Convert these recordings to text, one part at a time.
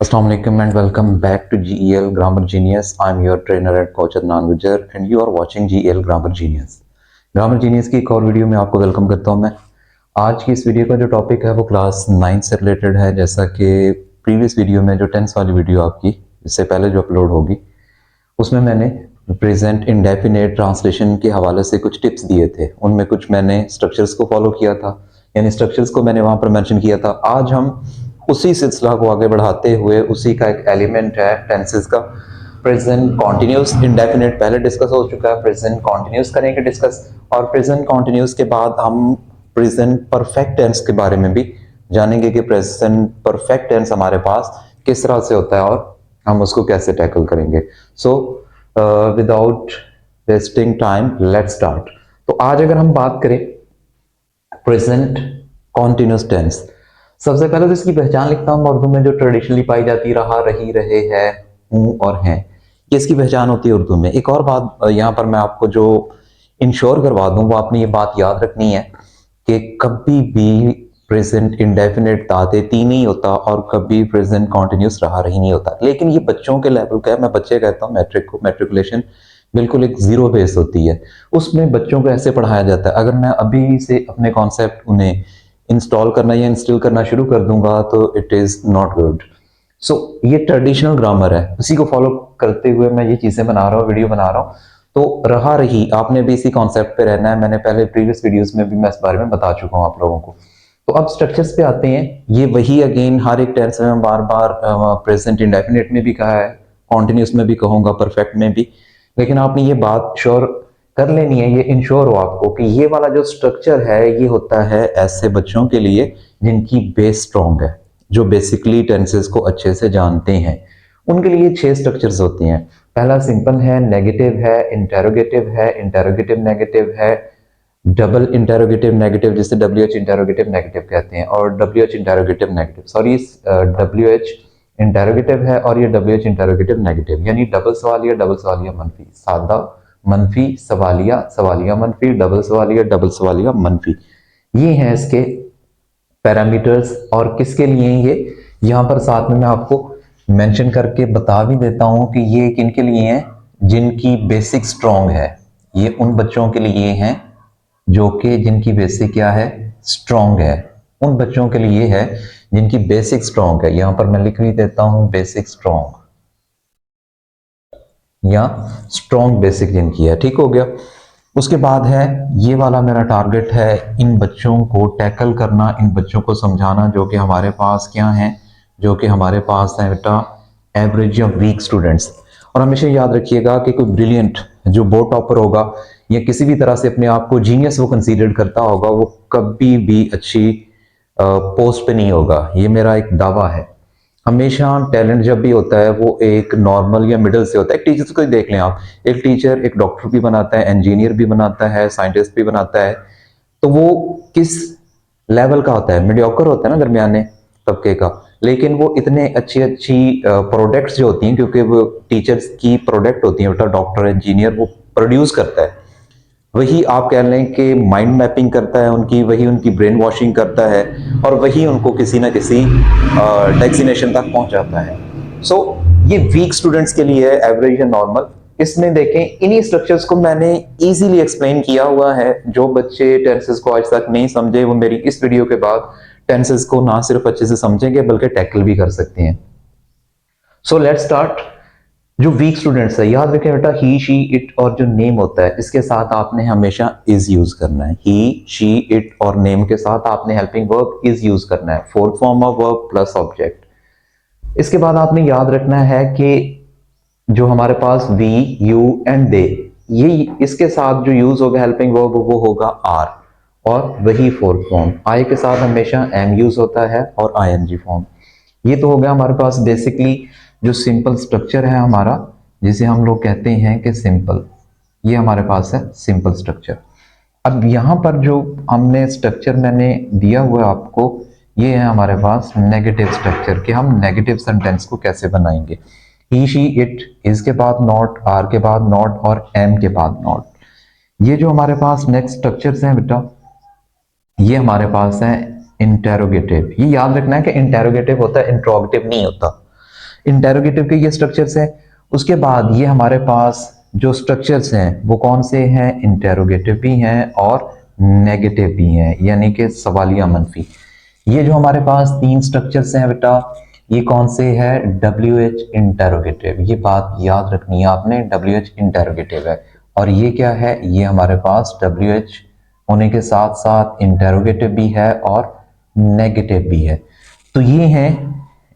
Assalamu alaikum and welcome back to GEL Grammar Genius. I'm your trainer and coach Adnan Gujar and you are watching GEL Grammar Genius. Grammar Genius की एक और video में आपको welcome करता हूं मैं। आज की इस वीडियो का जो टॉपिक है वो क्लास 9 से रिलेटेड है। जैसा कि प्रीवियस वीडियो में जो 10th वाली वीडियो आपकी इससे पहले जो अपलोड होगी उसमें मैंने प्रेजेंट इंडेफिनेट ट्रांसलेशन के हवाले से कुछ टिप्स दिए थे। उनमें कुछ मैंने स्ट्रक्चर्स को फॉलो किया था, यानी स्ट्रक्चर्स को मैंने वहां पर मेंशन किया था। आज हम उसी सिलसिला को आगे बढ़ाते हुए उसी का एक एलिमेंट है टेंसेस का प्रेजेंट कॉन्टिन्यूस इंडेफिनेट पहले डिस्कस हो चुका है, प्रेजेंट कॉन्टिन्यूस करेंगे डिस्कस, और प्रेजेंट कॉन्टिन्यूस के बाद हम प्रेजेंट परफेक्ट टेंस के बारे में भी जानेंगे कि प्रेजेंट परफेक्ट टेंस हमारे पास किस तरह से होता है और हम उसको कैसे टैकल करेंगे। So without wasting time let's start. तो आज अगर हम बात करें प्रेजेंट कॉन्टिन्यूस टेंस, सबसे पहले तो इसकी पहचान लिखता हूं उर्दू में जो ट्रेडिशनली पाई जाती रहा रही रहे है हूं और हैं, ये इसकी पहचान होती है उर्दू में। एक और बात यहां पर मैं आपको जो इंश्योर करवा दूं वो आपने ये बात याद रखनी है कि कभी भी प्रेजेंट इंडेफिनेट दाते तीन नहीं होता और कभी प्रेजेंट कॉन्टिन्यूस रहा रही नहीं होता। लेकिन ये बच्चों के लेवल का है, मैं बच्चे कहता हूँ, मैट्रिक को मैट्रिकुलेशन बिल्कुल एक जीरो बेस होती है, उसमें बच्चों को ऐसे पढ़ाया जाता है। अगर मैं अभी से अपने कॉन्सेप्ट उन्हें इंस्टॉल करना या इंस्टॉल करना शुरू कर दूंगा तो इट इज नॉट गुड। सो ये ट्रेडिशनल ग्रामर है, उसी को फॉलो करते हुए मैं ये चीजें बना रहा हूँ, वीडियो बना रहा हूँ। तो रहा रही आपने भी इसी कॉन्सेप्ट पे रहना है। मैंने पहले प्रीवियस वीडियोस में भी मैं इस बारे में बता चुका हूँ आप लोगों को। तो अब स्ट्रक्चर्स पे आते हैं। ये वही अगेन हर एक टेंस में बार बार प्रेजेंट इंडेफिनिट में भी कहा है, कॉन्टिन्यूस में भी कहूंगा, परफेक्ट में भी। लेकिन आपने ये बात श्योर कर लेनी है, ये इंश्योर हो आपको कि ये वाला जो स्ट्रक्चर है ये होता है ऐसे बच्चों के लिए जिनकी बेस स्ट्रॉन्ग है, जो बेसिकली टेंसेस को अच्छे से जानते हैं। उनके लिए 6 स्ट्रक्चर्स होती हैं। पहला सिंपल है, नेगेटिव है, इंटेरोगेटिव नेगेटिव है, डबल इंटेरोगेटिव नेगेटिव जिसे WH इंटेरोगेटिव नेगेटिव कहते हैं, और WH interrogative negative, sorry WH interrogative है और ये WH इंटेरोगेटिव नेगेटिव, यानी डबल सवालिया मनफी, सादा मनफी, सवालिया सवालिया मनफी, डबल सवालिया मनफी। ये हैं इसके पैरामीटर्स। और किसके लिए ये यहां पर साथ में मैं आपको मेंशन करके बता भी देता हूं कि ये किनके लिए हैं, जिनकी बेसिक स्ट्रॉन्ग है। ये उन बच्चों के लिए हैं जो कि जिनकी बेसिक क्या है, स्ट्रॉन्ग है। उन बच्चों के लिए है जिनकी बेसिक स्ट्रॉन्ग है। यहां पर मैं लिख भी देता हूं बेसिक स्ट्रॉन्ग या स्ट्रॉन्ग बेसिक जिनकी है, ठीक हो गया। उसके बाद है ये वाला मेरा टारगेट है इन बच्चों को टैकल करना, इन बच्चों को समझाना जो कि हमारे पास क्या है, जो कि हमारे पास है बेटा एवरेज या वीक स्टूडेंट्स। और हमेशा याद रखिएगा कि कोई ब्रिलियंट जो बोर्ड टॉपर होगा या किसी भी तरह से अपने आप को जीनियस वो कंसीडर करता होगा, वो कभी भी अच्छी पोस्ट पे नहीं होगा। ये मेरा एक दावा है। हमेशा टैलेंट जब भी होता है वो एक नॉर्मल या मिडिल से होता है। एक टीचर को देख लें आप, एक टीचर एक डॉक्टर भी बनाता है, इंजीनियर भी बनाता है, साइंटिस्ट भी बनाता है, तो वो किस लेवल का होता है, मीडियोकर होता है ना, दरमियाने तबके का। लेकिन वो इतने अच्छी अच्छी प्रोडक्ट्स जो होती हैं, क्योंकि वो टीचर्स की प्रोडक्ट होती है बेटा, डॉक्टर इंजीनियर वो प्रोड्यूस करता है, वही आप कह लें कि माइंड मैपिंग करता है उनकी, वही उनकी ब्रेन वॉशिंग करता है और वही उनको किसी ना किसी डेस्टिनेशन तक पहुंचाता है। सो ये वीक स्टूडेंट्स के लिए है, एवरेज या नॉर्मल। इसमें देखें इन्हीं स्ट्रक्चर्स को मैंने इजीली एक्सप्लेन किया हुआ है। जो बच्चे टेंसेस को आज तक नहीं समझे वो मेरी इस वीडियो के बाद टेंसेस को ना सिर्फ अच्छे से समझेंगे बल्कि टैकल भी कर सकते हैं। So let's start. जो वीक स्टूडेंट्स है, याद रखें बेटा ही शी इट और जो नेम होता है इसके साथ आपने हमेशा इज यूज करना है। ही शी इट और नेम के साथ आपने हेल्पिंग वर्ब इज यूज करना है, fourth form of verb plus object. इसके बाद आपने याद रखना है कि जो हमारे पास वी यू एंड दे, ये इसके साथ जो यूज होगा हेल्पिंग वर्ब वो होगा आर, और वही फोर्थ फॉर्म। आई के साथ हमेशा एम यूज होता है और ING फॉर्म। ये तो हो गया हमारे पास बेसिकली जो सिंपल स्ट्रक्चर है हमारा, जिसे हम लोग कहते हैं कि सिंपल, ये हमारे पास है सिंपल स्ट्रक्चर। अब यहाँ पर जो हमने स्ट्रक्चर मैंने दिया हुआ है आपको, ये है हमारे पास नेगेटिव स्ट्रक्चर, कि हम नेगेटिव सेंटेंस को कैसे बनाएंगे। ही शी इट, इज के बाद नॉट, आर के बाद नॉट और एम के बाद नॉट। ये जो हमारे पास नेक्स्ट स्ट्रक्चर्स हैं बेटा, ये हमारे पास है इंटेरोगेटिव। ये याद रखना है कि इंटेरोगेटिव होता है, इंट्रोगेटिव नहीं होता। इंटेरोगेटिव के ये स्ट्रक्चर्स हैं। उसके बाद ये हमारे पास जो स्ट्रक्चर्स हैं वो कौन से हैं, इंटेरोगेटिव भी हैं और नेगेटिव भी हैं, यानी कि सवालिया मनफी। ये जो हमारे पास तीन स्ट्रक्चर्स हैं बेटा, ये कौन से है, WH इंटेरोगेटिव। ये बात याद रखनी है आपने, WH इंटेरोगेटिव है। और ये क्या है, ये हमारे पास WH होने के साथ साथ इंटेरोगेटिव भी है और नेगेटिव भी है। तो ये हैं,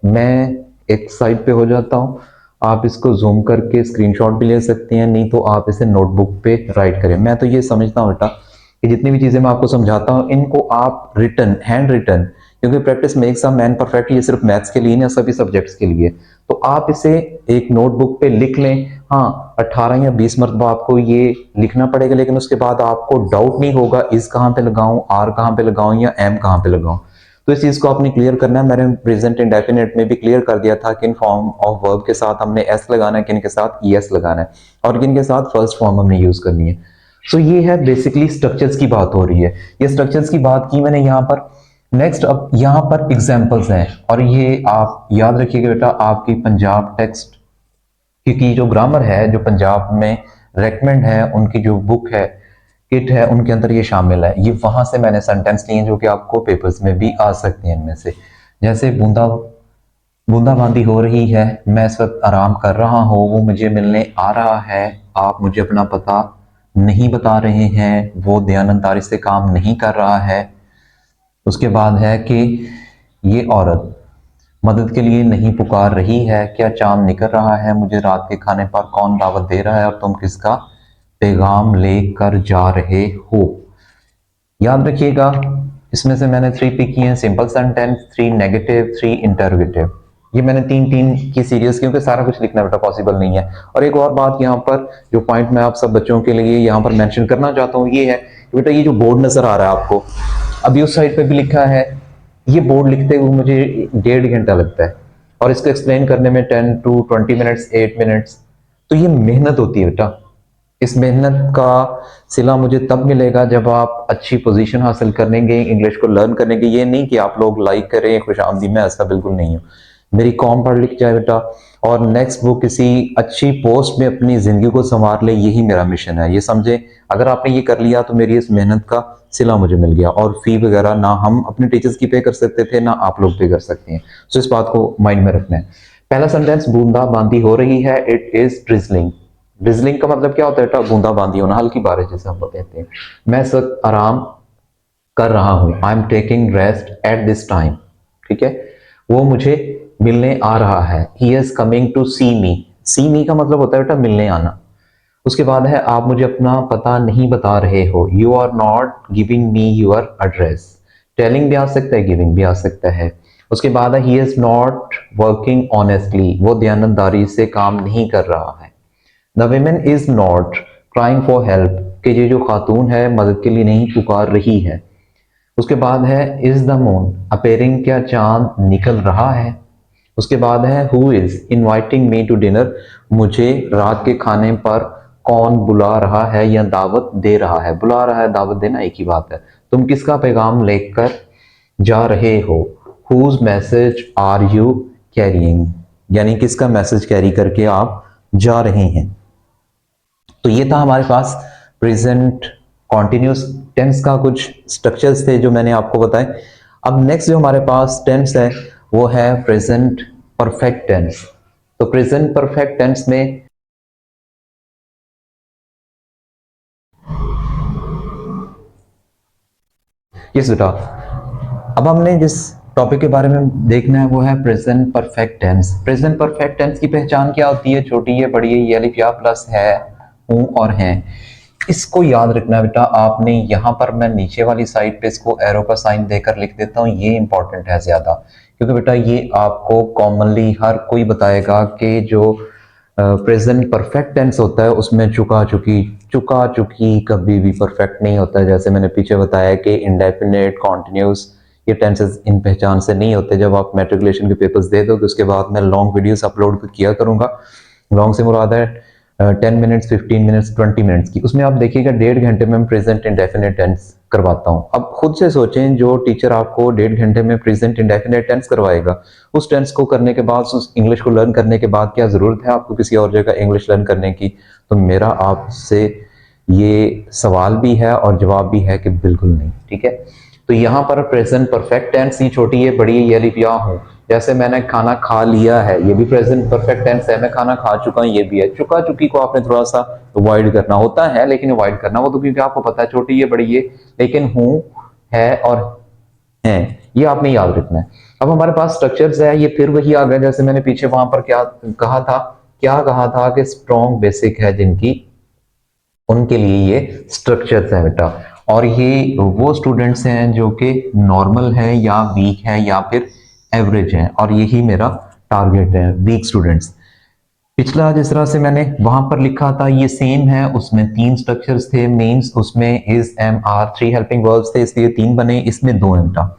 मैं एक साइड पे हो जाता हूँ, आप इसको जूम करके स्क्रीनशॉट भी ले सकते हैं, नहीं तो आप इसे नोटबुक पे राइट करें। मैं तो ये समझता हूँ बेटा कि जितनी भी चीजें मैं आपको समझाता हूँ इनको आप रिटन, हैंड रिटन, क्योंकि practice makes a man perfect, ये सिर्फ मैथ्स के लिए नहीं, सभी सब्जेक्ट्स के लिए। तो आप इसे एक नोटबुक पे लिख लें। हाँ, 18 या 20 मरतबा आपको ये लिखना पड़ेगा, लेकिन उसके बाद आपको डाउट नहीं होगा इस कहाँ पे लगाऊं, आर कहाँ पे लगाऊं या एम कहाँ पे लगाऊं। तो इस चीज को आपने क्लियर करना है। मैंने प्रेजेंट इंडेफिनिट में भी क्लियर कर दिया था कि इन फॉर्म ऑफ वर्ब के साथ हमने एस लगाना है, किन के साथ एस लगाना है, और किन के साथ फर्स्ट फॉर्म हमने यूज करनी है। तो ये है बेसिकली स्ट्रक्चर्स की बात हो रही है, ये स्ट्रक्चर्स की बात की मैंने यहाँ पर। नेक्स्ट अब यहाँ पर एग्जाम्पल्स हैं, और ये आप याद रखिएगा बेटा, आपकी पंजाब टेक्स्ट क्योंकि जो ग्रामर है जो पंजाब में रेकमेंड है, उनकी जो बुक है, किट है, उनके अंदर ये शामिल है। ये वहां से मैंने सेंटेंस लिए जो कि आपको पेपर्स में भी आ सकते हैं। इनमें से जैसे बूंदाबांदी हो रही है, मैं इस वक्त आराम कर रहा हूँ, वो मुझे मिलने आ रहा है, आप मुझे अपना पता नहीं बता रहे हैं, वो दयानतदारी से काम नहीं कर रहा है। उसके बाद है कि ये औरत मदद के लिए नहीं पुकार रही है, क्या चांद निकल रहा है, मुझे रात के खाने पर कौन दावत दे रहा है और तुम किसका पैगाम लेकर जा रहे हो। याद रखिएगा, इसमें से मैंने 3 पिक किए हैं, सिंपल सेंटेंस, 3 नेगेटिव, 3 इंटरोगेटिव। ये मैंने तीन तीन की सीरीज, क्योंकि सारा कुछ लिखना बेटा पॉसिबल नहीं है। और एक और बात यहाँ पर जो पॉइंट मैं आप सब बच्चों के लिए यहाँ पर मेंशन करना चाहता हूँ ये है कि बेटा ये जो बोर्ड नजर आ रहा है आपको, अभी उस साइड पे भी लिखा है, ये बोर्ड लिखते हुए मुझे 1.5 घंटा लगता है, और इसको एक्सप्लेन करने में 10 to 20 मिनट्स, 8 मिनट्स। तो ये मेहनत होती है बेटा, इस मेहनत का सिला मुझे तब मिलेगा जब आप अच्छी पोजीशन हासिल करेंगे, इंग्लिश को लर्न करेंगे। ये नहीं कि आप लोग लाइक करें खुशामदी, में ऐसा बिल्कुल नहीं हूँ। मेरी कौम पढ़ लिख जाए बेटा, और नेक्स्ट वो किसी अच्छी पोस्ट में अपनी जिंदगी को संवार ले, यही मेरा मिशन है। ये समझे, अगर आपने ये कर लिया तो मेरी इस मेहनत का सिला मुझे मिल गया। और फी वगैरह ना हम अपने टीचर्स की पे कर सकते थे, ना आप लोग पे कर सकते हैं। सो इस बात को माइंड में रखना है। पहला सेंटेंस, बूंदा बांदी हो रही है, इट इज ड्रिजलिंग। ड्रिजलिंग का मतलब क्या होता है बेटा, बूंदा बांदी होना, हल्की बारिश जैसे हम लोग कहते हैं। मैं इस वक्त आराम कर रहा हूं, I am taking rest at this time. ठीक है, वो मुझे मिलने आ रहा है, ही इज कमिंग टू सी मी। सी मी का मतलब होता है बेटा मिलने आना। उसके बाद है, आप मुझे अपना पता नहीं बता रहे हो, you are not giving me your address. Telling भी आ सकता है, गिविंग भी आ सकता है। उसके बाद है, he is not working honestly, वो दयानतदारी से काम नहीं कर रहा है। The women is not crying for help, कि ये जो खातून है मदद के लिए नहीं पुकार रही है। उसके बाद है, इज द मून अपेयरिंग, क्या चांद निकल रहा है। उसके बाद है, who is inviting me to dinner, मुझे रात के खाने पर कौन बुला रहा है या दावत दे रहा है। बुला रहा है, दावत देना एक ही बात है। तुम किसका पैगाम लेकर जा रहे हो, whose message are you carrying, यानी किसका मैसेज कैरी करके आप जा रहे हैं। तो ये था हमारे पास प्रेजेंट कॉन्टिन्यूस टेंस का कुछ स्ट्रक्चर्स थे जो मैंने आपको बताए। अब नेक्स्ट जो हमारे पास टेंस है वो है प्रेजेंट परफेक्ट टेंस। तो प्रेजेंट परफेक्ट टेंस में यस बेटा, अब हमने जिस टॉपिक के बारे में देखना है वो है present perfect tense. Present perfect tense की पहचान क्या होती है, छोटी है, बड़ी है, ये अलिफ या प्लस है, हूं और हैं। इसको याद रखना है बेटा आपने। यहाँ पर मैं नीचे वाली साइड पे इसको एरो का साइन देकर लिख देता हूँ, ये इंपॉर्टेंट है ज्यादा, क्योंकि बेटा ये आपको कॉमनली हर कोई बताएगा कि जो प्रेजेंट परफेक्ट टेंस होता है उसमें चुका चुकी कभी भी परफेक्ट नहीं होता है। जैसे मैंने पीछे बताया कि इंडेफिनिट, कॉन्टिन्यूस, ये टेंसेस इन पहचान से नहीं होते। जब आप मैट्रिकुलेशन के पेपर्स दे दो तो उसके बाद मैं लॉन्ग वीडियोस अपलोड किया करूंगा। लॉन्ग से मुराद है 10 मिनट्स, 15 मिनट्स, 20 मिनट्स की, उसमें आप देखिएगा 1.5 घंटे में प्रेजेंट इंडेफिनिट टेंस करवाता हूँ। अब खुद से सोचें, जो टीचर आपको 1.5 घंटे में प्रेजेंट इंडेफिनिट टेंस करवाएगा, उस टेंस को करने के बाद, उस इंग्लिश को लर्न करने के बाद क्या ज़रूरत है आपको किसी और जगह इंग्लिश लर्न करने की? तो मेरा आपसे ये सवाल भी है और जवाब भी है कि बिल्कुल नहीं। ठीक है, तो यहाँ पर प्रेजेंट परफेक्ट टेंस, ये छोटी है बड़ी है, ये लिख लिया हूँ। जैसे मैंने खाना खा लिया है, ये भी प्रेजेंट परफेक्ट टेंस है। मैं खाना खा चुका हूँ, ये भी है। चुका चुकी को आपने थोड़ा सा अवॉइड करना होता है, लेकिन अवॉइड करना वो तो क्योंकि आपको पता है छोटी है बड़ी है, लेकिन हूँ, है और है, ये आपने याद रखना है। अब हमारे पास स्ट्रक्चर्स है, ये फिर वही आ गया जैसे मैंने पीछे वहां पर क्या कहा था कि स्ट्रॉन्ग बेसिक है जिनकी, उनके लिए ये स्ट्रक्चर्स है बेटा। और ये वो स्टूडेंट्स हैं जो कि नॉर्मल है या वीक है या फिर एवरेज है, और यही मेरा टारगेट है, वीक स्टूडेंट्स। पिछला जिस तरह से मैंने वहां पर लिखा था ये सेम है, उसमें 3 स्ट्रक्चर्स थे मेंस, उसमें is, am, are, 3 helping verbs थे, इसलिए 3 बने, इसमें 2 है बेटा।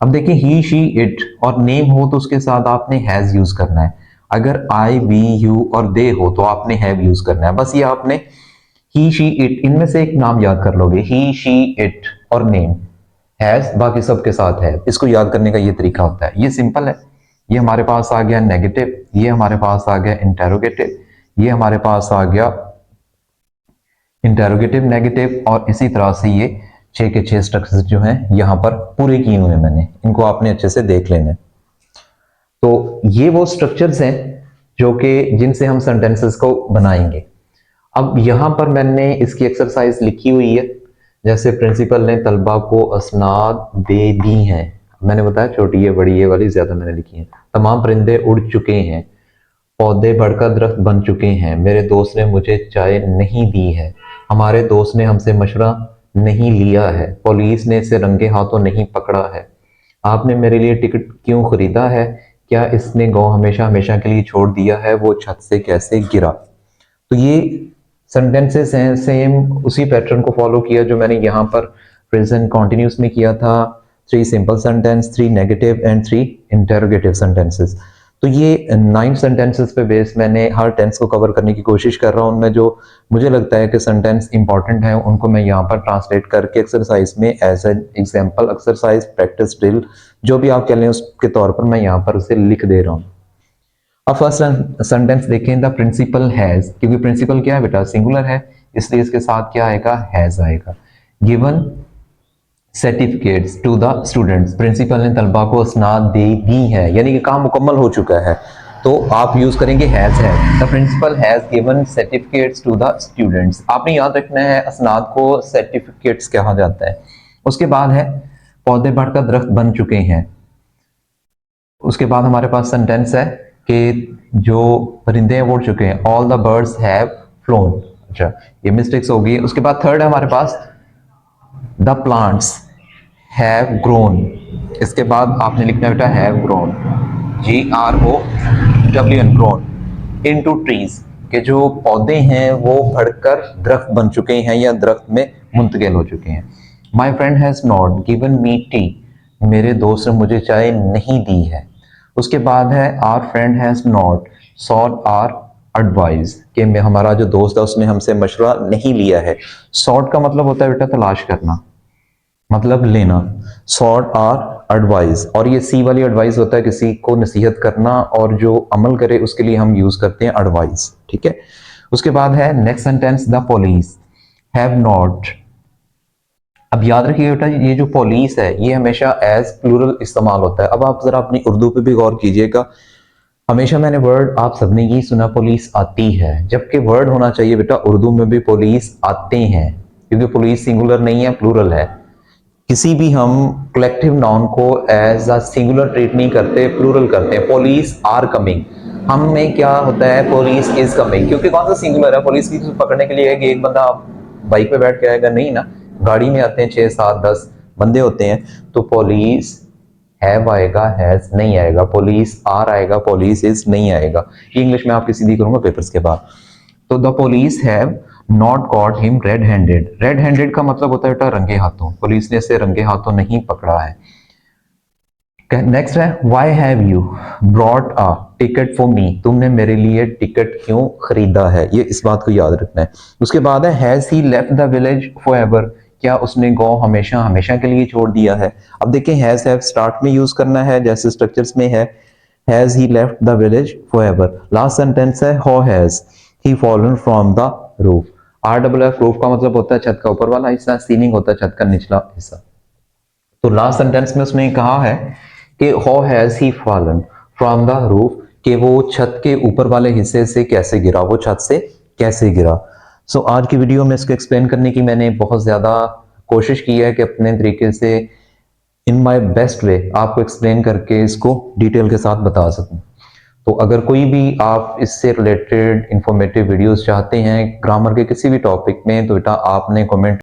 अब देखिए ही, शी, इट और नेम हो तो उसके साथ आपने हैज यूज करना है। अगर आई, वी, यू और दे हो तो आपने हैव यूज करना है। बस ये आपने ही, शी, इट, इनमें से एक नाम याद कर लोगे, ही, शी, इट और नेम, हैज बाकी सब के साथ है। इसको याद करने का ये तरीका होता है, ये सिंपल है। ये हमारे पास आ गया नेगेटिव, ये हमारे पास आ गया इंटेरोगेटिव, ये हमारे पास आ गया इंटेरोगेटिव नेगेटिव, और इसी तरह से ये 6 के 6 स्ट्रक्चर्स जो हैं यहाँ पर पूरे किए हुए हैं मैंने, इनको आपने अच्छे से देख लेना है। तो ये वो स्ट्रक्चर्स हैं जो कि जिनसे हम सेंटेंसेस को बनाएंगे। अब यहाँ पर मैंने इसकी एक्सरसाइज लिखी हुई है। जैसे प्रिंसिपल ने तलबा को असनाद दे दी हैं, मैंने बताया छोटी है बड़ी है वाली ज्यादा मैंने लिखी है। तमाम परिंदे उड़ चुके हैं, पौधे बढ़कर दरख्त बन चुके हैं, मेरे दोस्त ने मुझे चाय नहीं दी है, हमारे दोस्त ने हमसे मशवरा नहीं लिया है, पुलिस ने इसे रंगे हाथों नहीं पकड़ा है, आपने मेरे लिए टिकट क्यों खरीदा है, क्या इसने गांव हमेशा हमेशा के लिए छोड़ दिया है, वो छत से कैसे गिरा। तो ये सेंटेंसेस हैं, सेम उसी पैटर्न को फॉलो किया जो मैंने यहाँ पर प्रेजेंट कॉन्टिन्यूस में किया था। 3 simple sentence, 3 negative and 3 interrogative sentences. तो ये 9 सेंटेंसेस पे बेस मैंने हर टेंस को कवर करने की कोशिश कर रहा हूँ। उनमें जो मुझे लगता है कि सेंटेंस इंपॉर्टेंट है उनको मैं यहाँ पर ट्रांसलेट करके एक्सरसाइज में as an example exercise, practice, drill, जो भी आप कह लें उसके तौर पर मैं यहाँ पर उसे लिख दे रहा हूँ। अब फर्स्ट सेंटेंस देखें, द प्रिंसिपल हैज, क्योंकि प्रिंसिपल क्या है बेटा, सिंगुलर है, इसलिए इसके साथ क्या आएगा, हैज आएगा। Given certificates to the students, principal ने तलबा को असनाद दे दी है, यानी कि काम मुकम्मल हो चुका है, तो आप यूज करेंगे हैज है। The principal has given certificates to the students. आपने याद रखना है असनाद को सर्टिफिकेट्स कहा जाता है। उसके बाद है पौधे बढ़कर दरख्त बन चुके हैं। उसके बाद हमारे पास सेंटेंस है कि जो परिंदे हैं वो उड़ चुके हैं, all the birds have phloem. अच्छा, ये मिस्टेक्स होगी। उसके बाद थर्ड है हमारे पास द प्लांट्स हैव ग्रोन। इसके बाद आपने लिखना बेटा have grown, GROWN, grown into trees, के जो पौधे हैं वो बढ़कर दरख्त बन चुके हैं या दरख्त में मुंतकिल हो चुके हैं। My friend has not given me T, मेरे दोस्त ने मुझे चाय नहीं दी है। उसके बाद है our friend has not sought our advice, कि हमारा जो दोस्त है उसने हमसे मशवरा नहीं लिया है। सॉट का मतलब होता है बेटा तलाश करना, मतलब लेना, सॉट आर एडवाइस, और ये सी वाली एडवाइस होता है किसी को नसीहत करना, और जो अमल करे उसके लिए हम यूज करते हैं एडवाइस। ठीक है, उसके बाद है next sentence, the police have not. अब याद रखिए बेटा ये जो पुलिस है ये हमेशा एज प्लूरल इस्तेमाल होता है। अब आप जरा अपनी उर्दू पे भी गौर कीजिएगा, हमेशा मैंने वर्ड आप सबने ये सुना पुलिस आती है, जबकि वर्ड होना चाहिए बेटा उर्दू में भी पुलिस आते हैं, क्योंकि पुलिस सिंगुलर नहीं है प्लूरल है। किसी भी हम कलेक्टिव नाउन को एज अ सिंगुलर ट्रीट नहीं करते, प्लूरल करते हैं। पुलिस आर कमिंग, हम में क्या होता है पुलिस इज कमिंग, क्योंकि कौन सा सिंगुलर है, पुलिस की पकड़ने के लिए है कि एक बंदा बाइक पे बैठ के आएगा, नहीं ना, गाड़ी में आते हैं 6 7 10 बंदे होते हैं। तो पुलिस हैव आएगा, हैज नहीं आएगा, पुलिस आर आएगा, पुलिस इज नहीं आएगा। ये इंग्लिश में आपकी सीधी करूंगा पेपर्स के बाद। तो the police have not caught him red handed, red handed का मतलब होता है बेटा रंगे हाथों, पुलिस ने इसे रंगे हाथों नहीं पकड़ा है। नेक्स्ट है why have you brought a ticket for me, तुमने मेरे लिए टिकट क्यों खरीदा है, ये इस बात को याद रखना है। उसके बाद है has he left the village forever, क्या उसने गांव हमेशा हमेशा के लिए छोड़ दिया है। अब देखें हैज हैव स्टार्ट में यूज करना है जैसे स्ट्रक्चर्स में है has he left the village forever. Last sentence है how has he fallen from the roof. RFF roof का मतलब होता है छत का ऊपर वाला हिस्सा, सीलिंग होता है छत का निचला हिस्सा। तो लास्ट सेंटेंस में उसने कहा है कि how has he fallen from the roof, कि वो छत के ऊपर वाले हिस्से से कैसे गिरा, वो छत से कैसे गिरा। सो आज की वीडियो में इसको एक्सप्लेन करने की मैंने बहुत ज़्यादा कोशिश की है कि अपने तरीके से इन माय बेस्ट वे आपको एक्सप्लेन करके इसको डिटेल के साथ बता सकूं। तो अगर कोई भी आप इससे रिलेटेड इंफॉर्मेटिव वीडियोस चाहते हैं ग्रामर के किसी भी टॉपिक में, तो बेटा आपने कमेंट